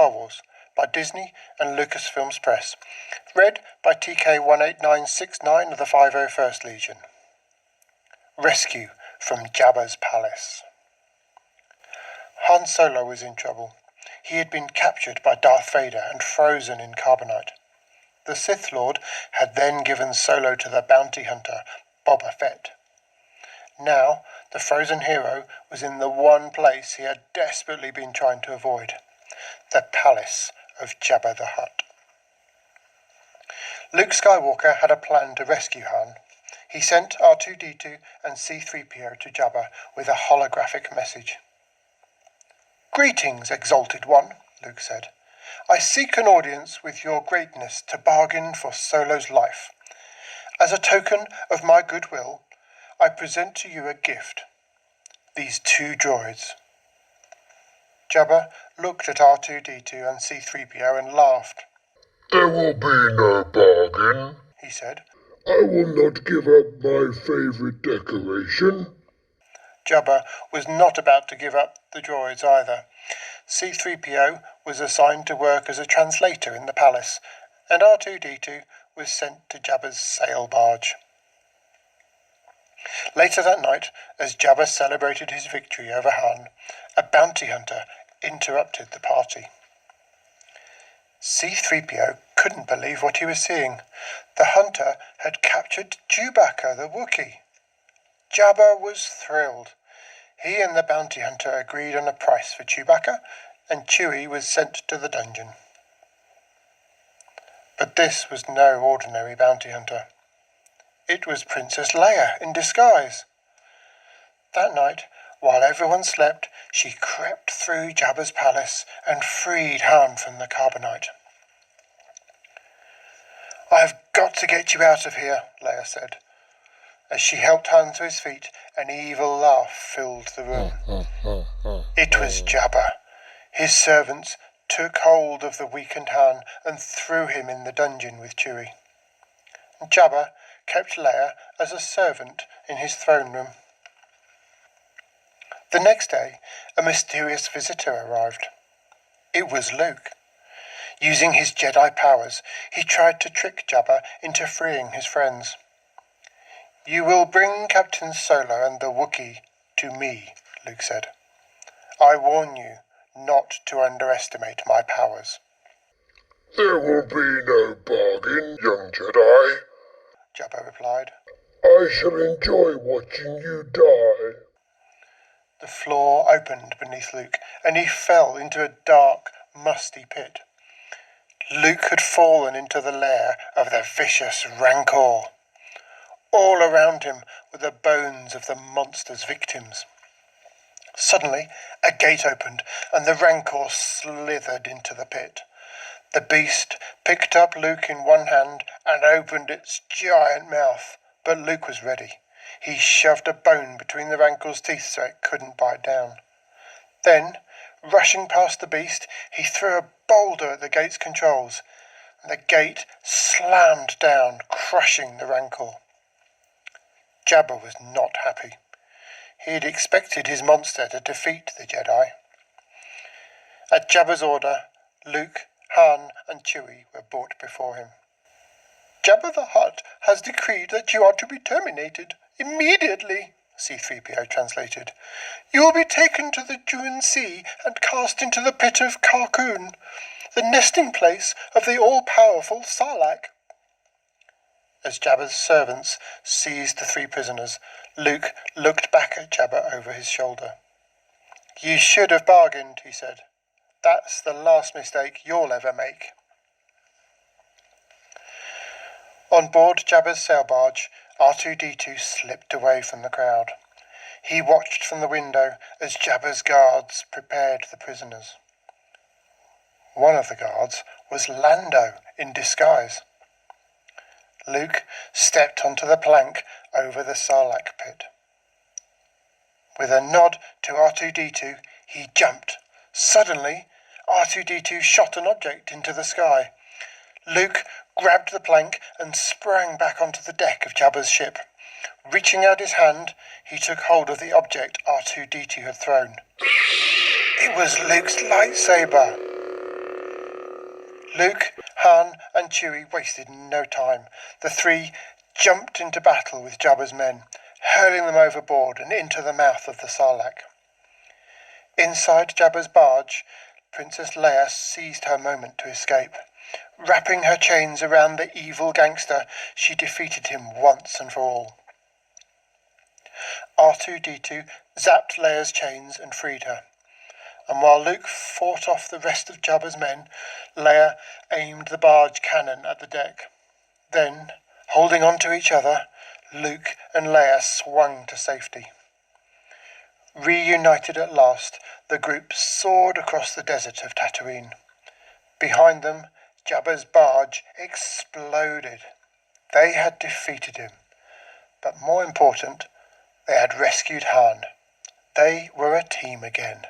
Star Wars by Disney and Lucasfilms Press. Read by TK-18969 of the 501st Legion. Rescue from Jabba's Palace. Han Solo was in trouble. He had been captured by Darth Vader and frozen in carbonite. The Sith Lord had then given Solo to the bounty hunter, Boba Fett. Now, the frozen hero was in the one place he had desperately been trying to avoid, the palace of Jabba the Hutt. Luke Skywalker had a plan to rescue Han. He sent R2-D2 and C-3PO to Jabba with a holographic message. "Greetings, Exalted One," Luke said. "I seek an audience with your greatness to bargain for Solo's life. As a token of my goodwill, I present to you a gift. These 2 droids." Jabba looked at R2-D2 and C-3PO and laughed. "There will be no bargain," he said. "I will not give up my favourite decoration." Jabba was not about to give up the droids either. C-3PO was assigned to work as a translator in the palace, and R2-D2 was sent to Jabba's sail barge. Later that night, as Jabba celebrated his victory over Han, a bounty hunter interrupted the party. C-3PO couldn't believe what he was seeing. The hunter had captured Chewbacca the Wookiee. Jabba was thrilled. He and the bounty hunter agreed on a price for Chewbacca, and Chewie was sent to the dungeon. But this was no ordinary bounty hunter. It was Princess Leia in disguise. That night, while everyone slept, she crept through Jabba's palace and freed Han from the carbonite. "I've got to get you out of here," Leia said. As she helped Han to his feet, an evil laugh filled the room. It was Jabba. His servants took hold of the weakened Han and threw him in the dungeon with Chewie. Jabba kept Leia as a servant in his throne room. The next day, a mysterious visitor arrived. It was Luke. Using his Jedi powers, he tried to trick Jabba into freeing his friends. "You will bring Captain Solo and the Wookiee to me," Luke said. "I warn you not to underestimate my powers." "There will be no bargain, young Jedi," Jabba replied. "I shall enjoy watching you die." The floor opened beneath Luke, and he fell into a dark, musty pit. Luke had fallen into the lair of the vicious Rancor. All around him were the bones of the monster's victims. Suddenly, a gate opened, and the Rancor slithered into the pit. The beast picked up Luke in one hand and opened its giant mouth, but Luke was ready. He shoved a bone between the Rancor's teeth so it couldn't bite down. Then, rushing past the beast, he threw a boulder at the gate's controls. The gate slammed down, crushing the Rancor. Jabba was not happy. He had expected his monster to defeat the Jedi. At Jabba's order, Luke, Han, and Chewie were brought before him. "Jabba the Hutt has decreed that you are to be terminated immediately," C-3PO translated. "You will be taken to the June Sea and cast into the pit of Carkoon, the nesting place of the all-powerful Sarlacc." As Jabba's servants seized the 3 prisoners, Luke looked back at Jabba over his shoulder. "You should have bargained," he said. "That's the last mistake you'll ever make." On board Jabba's sail barge, R2-D2 slipped away from the crowd. He watched from the window as Jabba's guards prepared the prisoners. One of the guards was Lando in disguise. Luke stepped onto the plank over the Sarlacc pit. With a nod to R2-D2, he jumped. Suddenly, R2-D2 shot an object into the sky. Luke grabbed the plank and sprang back onto the deck of Jabba's ship. Reaching out his hand, he took hold of the object R2-D2 had thrown. It was Luke's lightsaber. Luke, Han and Chewie wasted no time. The three jumped into battle with Jabba's men, hurling them overboard and into the mouth of the Sarlacc. Inside Jabba's barge, Princess Leia seized her moment to escape. Wrapping her chains around the evil gangster, she defeated him once and for all. R2-D2 zapped Leia's chains and freed her. And while Luke fought off the rest of Jabba's men, Leia aimed the barge cannon at the deck. Then, holding on to each other, Luke and Leia swung to safety. Reunited at last, the group soared across the desert of Tatooine. Behind them, Jabba's barge exploded. They had defeated him. But more important, they had rescued Han. They were a team again.